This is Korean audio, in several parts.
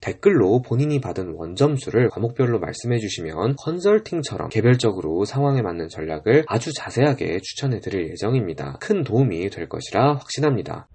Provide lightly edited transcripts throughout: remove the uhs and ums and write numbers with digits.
댓글로 본인이 받은 원점수를 과목별로 말씀해주시면 컨설팅처럼 개별적으로 상황에 맞는 전략을 아주 자세하게 추천해드릴 예정입니다. 큰 도움이 될 것이라 확신합니다.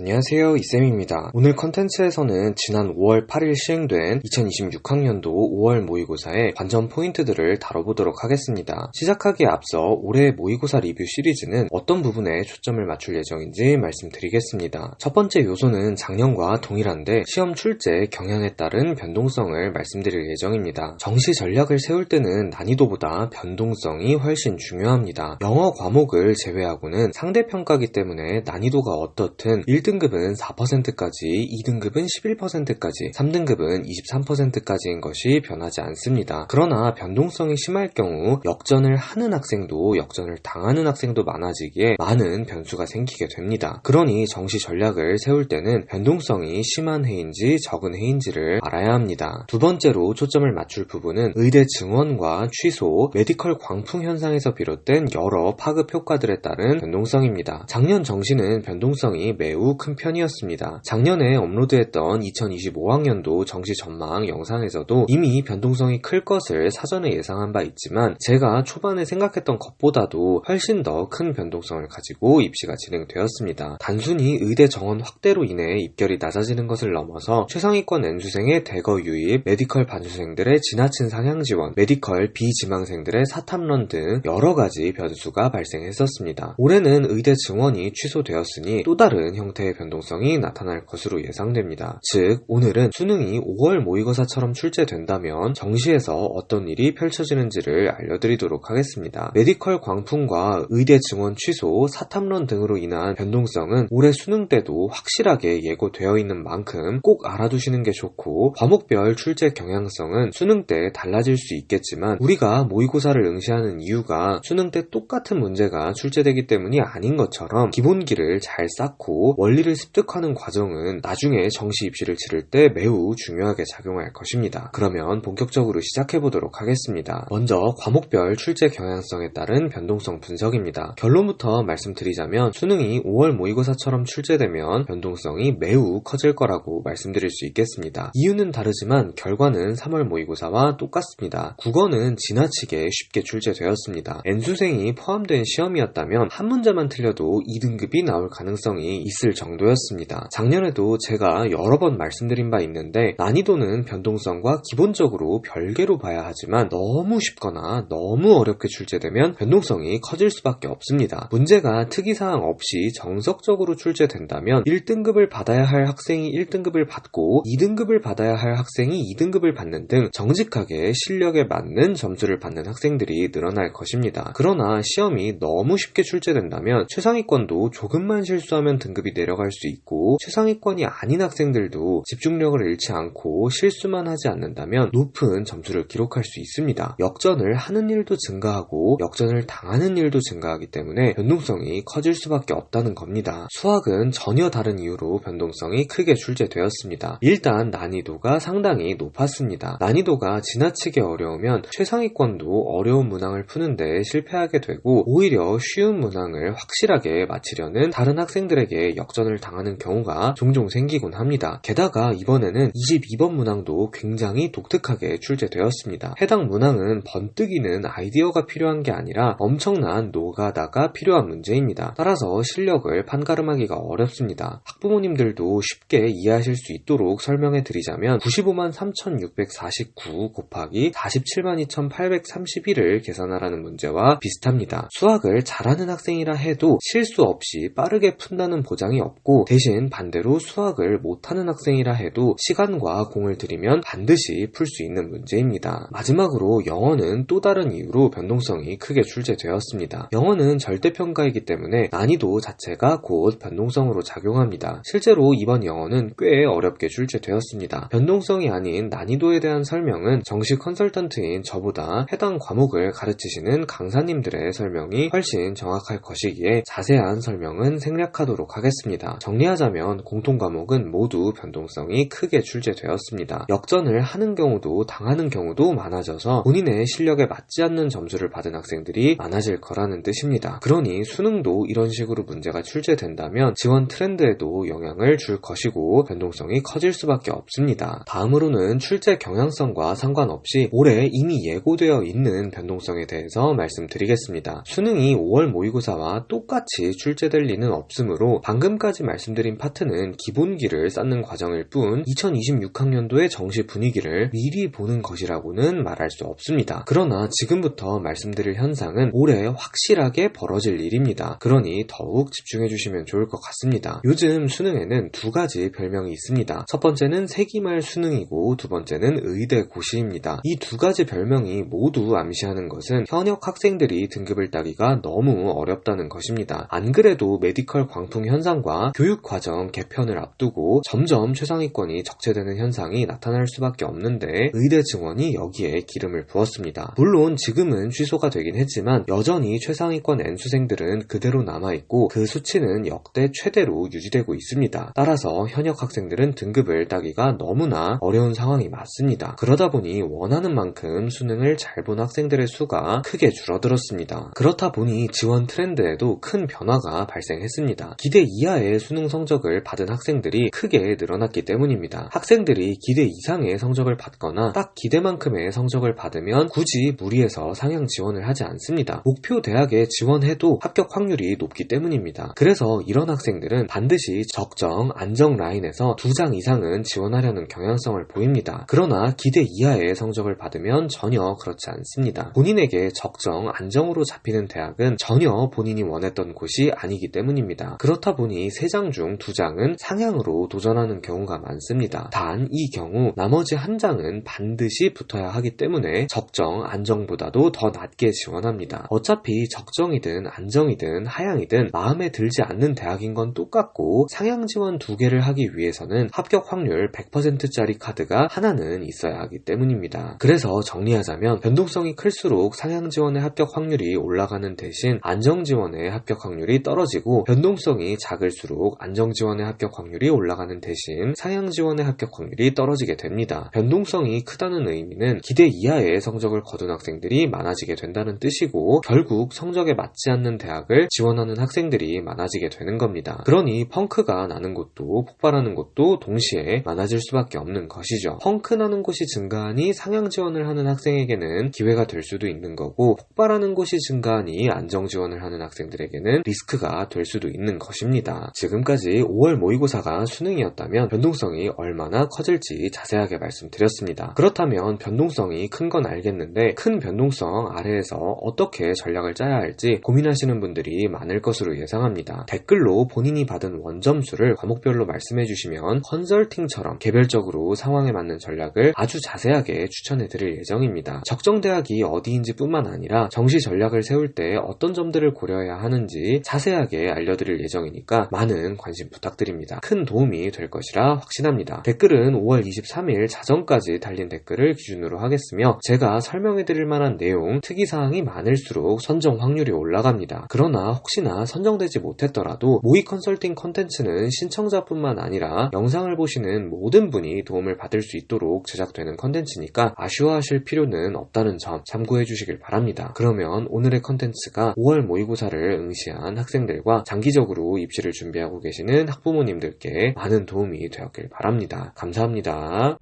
안녕하세요, 이쌤입니다. 오늘 컨텐츠에서는 지난 5월 8일 시행된 2026학년도 5월 모의고사의 관전 포인트들을 다뤄보도록 하겠습니다. 시작하기에 앞서 올해의 모의고사 리뷰 시리즈는 어떤 부분에 초점을 맞출 예정인지 말씀드리겠습니다. 첫 번째 요소는 작년과 동일한데 시험 출제 경향에 따른 변동성을 말씀드릴 예정입니다. 정시 전략을 세울 때는 난이도보다 변동성이 훨씬 중요합니다. 영어 과목을 제외하고는 상대평가기 때문에 난이도가 어떻든 1등급은 4%까지, 2등급은 11%까지, 3등급은 23%까지인 것이 변하지 않습니다. 그러나 변동성이 심할 경우 역전을 하는 학생도 역전을 당하는 학생도 많아지기에 많은 변수가 생기게 됩니다. 그러니 정시 전략을 세울 때는 변동성이 심한 해인지 적은 해인지를 알아야 합니다. 두 번째로 초점을 맞출 부분은 의대 증원과 취소, 메디컬 광풍 현상에서 비롯된 여러 파급 효과들에 따른 변동성입니다. 작년 정시는 변동성이 매우 큰 편이었습니다. 작년에 업로드했던 2025학년도 정시 전망 영상에서도 이미 변동성이 클 것을 사전에 예상한 바 있지만 제가 초반에 생각했던 것보다도 훨씬 더 큰 변동성을 가지고 입시가 진행되었습니다. 단순히 의대 정원 확대로 인해 입결이 낮아지는 것을 넘어서 최상위권 N수생의 대거 유입, 메디컬 반수생들의 지나친 상향 지원, 메디컬 비지망생들의 사탐런 등 여러 가지 변수가 발생했었습니다. 올해는 의대 증원이 취소되었으니 또 다른 형태의 변동성이 나타날 것으로 예상됩니다. 즉, 오늘은 수능이 5월 모의고사처럼 출제된다면 정시에서 어떤 일이 펼쳐지는지를 알려드리도록 하겠습니다. 메디컬 광풍과 의대 증원 취소, 사탐론 등으로 인한 변동성은 올해 수능 때도 확실하게 예고되어 있는 만큼 꼭 알아두시는 게 좋고, 과목별 출제 경향성은 수능 때 달라질 수 있겠지만 우리가 모의고사를 응시하는 이유가 수능 때 똑같은 문제가 출제되기 때문이 아닌 것처럼 기본기를 잘 쌓고 원리를 습득하는 과정은 나중에 정시 입시를 치를 때 매우 중요하게 작용할 것입니다. 그러면 본격적으로 시작해보도록 하겠습니다. 먼저 과목별 출제 경향성에 따른 변동성 분석입니다. 결론부터 말씀드리자면 수능이 5월 모의고사처럼 출제되면 변동성이 매우 커질 거라고 말씀드릴 수 있겠습니다. 이유는 다르지만 결과는 3월 모의고사와 똑같습니다. 국어는 지나치게 쉽게 출제되었습니다. N수생이 포함된 시험이었다면 한 문제만 틀려도 2등급이 나올 가능성이 있을 정도였습니다. 작년에도 제가 여러 번 말씀드린 바 있는데 난이도는 변동성과 기본적으로 별개로 봐야 하지만 너무 쉽거나 너무 어렵게 출제되면 변동성이 커질 수밖에 없습니다. 문제가 특이사항 없이 정석적으로 출제된다면 1등급을 받아야 할 학생이 1등급을 받고 2등급을 받아야 할 학생이 2등급을 받는 등 정직하게 실력에 맞는 점수를 받는 학생들이 늘어날 것입니다. 그러나 시험이 너무 쉽게 출제된다면 최상위권도 조금만 실수하면 등급이 내려갈 수 있고 최상위권이 아닌 학생들도 집중력을 잃지 않고 실수만 하지 않는다면 높은 점수를 기록할 수 있습니다. 역전을 하는 일도 증가하고 역전을 당하는 일도 증가하기 때문에 변동성이 커질 수밖에 없다는 겁니다. 수학은 전혀 다른 이유로 변동성이 크게 출제되었습니다. 일단 난이도가 상당히 높았습니다. 난이도가 지나치게 어려우면 최상위권도 어려운 문항을 푸는데 실패하게 되고 오히려 쉬운 문항을 확실하게 마치려는 다른 학생들에게 역전을 당하는 경우가 종종 생기곤 합니다. 게다가 이번에는 22번 문항도 굉장히 독특하게 출제되었습니다. 해당 문항은 번뜩이는 아이디어가 필요한 게 아니라 엄청난 노가다가 필요한 문제입니다. 따라서 실력을 판가름하기가 어렵습니다. 학부모님들도 쉽게 이해하실 수 있도록 설명해 드리자면 95만 3,649 곱하기 47만 2,831을 계산하라는 문제와 비슷합니다. 수학을 잘하는 학생이라 해도 실수 없이 빠르게 푼다는 보장이 없고 대신 반대로 수학을 못하는 학생이라 해도 시간과 공을 들이면 반드시 풀 수 있는 문제입니다. 마지막으로 영어는 또 다른 이유로 변동성이 크게 출제되었습니다. 영어는 절대평가이기 때문에 난이도 자체가 곧 변동성으로 작용합니다. 실제로 이번 영어는 꽤 어렵게 출제되었습니다. 변동성이 아닌 난이도에 대한 설명은 정시 컨설턴트인 저보다 해당 과목을 가르치시는 강사님들의 설명이 훨씬 정확할 것이기에 자세한 설명은 생략하도록 하겠습니다. 있습니다. 정리하자면 공통과목은 모두 변동성이 크게 출제되었습니다. 역전을 하는 경우도 당하는 경우도 많아져서 본인의 실력에 맞지 않는 점수를 받은 학생들이 많아질 거라는 뜻입니다. 그러니 수능도 이런 식으로 문제가 출제된다면 지원 트렌드에도 영향을 줄 것이고 변동성이 커질 수밖에 없습니다. 다음으로는 출제 경향성과 상관없이 올해 이미 예고되어 있는 변동성에 대해서 말씀드리겠습니다. 수능이 5월 모의고사와 똑같이 출제될 리는 없으므로 방금까지 말씀드린 파트는 기본기를 쌓는 과정일 뿐 2026학년도의 정시 분위기를 미리 보는 것이라고는 말할 수 없습니다. 그러나 지금부터 말씀드릴 현상은 올해 확실하게 벌어질 일입니다. 그러니 더욱 집중해 주시면 좋을 것 같습니다. 요즘 수능에는 두 가지 별명이 있습니다. 첫 번째는 세기말 수능이고 두 번째는 의대고시입니다. 이 두 가지 별명이 모두 암시하는 것은 현역 학생들이 등급을 따기가 너무 어렵다는 것입니다. 안 그래도 메디컬 광풍 현상과 교육과정 개편을 앞두고 점점 최상위권이 적체되는 현상이 나타날 수밖에 없는데 의대 증원이 여기에 기름을 부었습니다. 물론 지금은 취소가 되긴 했지만 여전히 최상위권 N수생들은 그대로 남아있고 그 수치는 역대 최대로 유지되고 있습니다. 따라서 현역 학생들은 등급을 따기가 너무나 어려운 상황이 맞습니다. 그러다 보니 원하는 만큼 수능을 잘 본 학생들의 수가 크게 줄어들었습니다. 그렇다 보니 지원 트렌드에도 큰 변화가 발생했습니다. 기대 이하의 수능 성적을 받은 학생들이 크게 늘어났기 때문입니다. 학생들이 기대 이상의 성적을 받거나 딱 기대만큼의 성적을 받으면 굳이 무리해서 상향 지원을 하지 않습니다. 목표 대학에 지원해도 합격 확률이 높기 때문입니다. 그래서 이런 학생들은 반드시 적정, 안정 라인에서 2장 이상은 지원하려는 경향성을 보입니다. 그러나 기대 이하의 성적을 받으면 전혀 그렇지 않습니다. 본인에게 적정, 안정으로 잡히는 대학은 전혀 본인이 원했던 곳이 아니기 때문입니다. 그렇다 보니 3장 중 2장은 상향으로 도전하는 경우가 많습니다. 단 이 경우 나머지 1장은 반드시 붙어야 하기 때문에 적정, 안정보다도 더 낮게 지원합니다. 어차피 적정이든 안정이든 하향이든 마음에 들지 않는 대학인 건 똑같고 상향 지원 2개를 하기 위해서는 합격 확률 100%짜리 카드가 하나는 있어야 하기 때문입니다. 그래서 정리하자면 변동성이 클수록 상향 지원의 합격 확률이 올라가는 대신 안정 지원의 합격 확률이 떨어지고 변동성이 작을수록 안정 지원의 합격 확률이 올라가는 대신 상향 지원의 합격 확률이 떨어지게 됩니다. 변동성이 크다는 의미는 기대 이하의 성적을 거둔 학생들이 많아지게 된다는 뜻이고 결국 성적에 맞지 않는 대학을 지원하는 학생들이 많아지게 되는 겁니다. 그러니 펑크가 나는 곳도 폭발하는 곳도 동시에 많아질 수밖에 없는 것이죠. 펑크 나는 곳이 증가하니 상향 지원을 하는 학생에게는 기회가 될 수도 있는 거고 폭발하는 곳이 증가하니 안정 지원을 하는 학생들에게는 리스크가 될 수도 있는 것입니다. 지금까지 5월 모의고사가 수능이었다면 변동성이 얼마나 커질지 자세하게 말씀드렸습니다. 그렇다면 변동성이 큰 건 알겠는데 큰 변동성 아래에서 어떻게 전략을 짜야 할지 고민하시는 분들이 많을 것으로 예상합니다. 댓글로 본인이 받은 원점수를 과목별로 말씀해 주시면 컨설팅처럼 개별적으로 상황에 맞는 전략을 아주 자세하게 추천해 드릴 예정입니다. 적정 대학이 어디인지 뿐만 아니라 정시 전략을 세울 때 어떤 점들을 고려해야 하는지 자세하게 알려드릴 예정이니까 많은 관심 부탁드립니다. 큰 도움이 될 것이라 확신합니다. 댓글은 5월 23일 자정까지 달린 댓글을 기준으로 하겠으며 제가 설명해드릴 만한 내용, 특이사항이 많을수록 선정 확률이 올라갑니다. 그러나 혹시나 선정되지 못했더라도 모의 컨설팅 컨텐츠는 신청자뿐만 아니라 영상을 보시는 모든 분이 도움을 받을 수 있도록 제작되는 컨텐츠니까 아쉬워하실 필요는 없다는 점 참고해 주시길 바랍니다. 그러면 오늘의 컨텐츠가 5월 모의고사를 응시한 학생들과 장기적으로 입시를 준비하고 계시는 학부모님들께 많은 도움이 되었길 바랍니다. 감사합니다.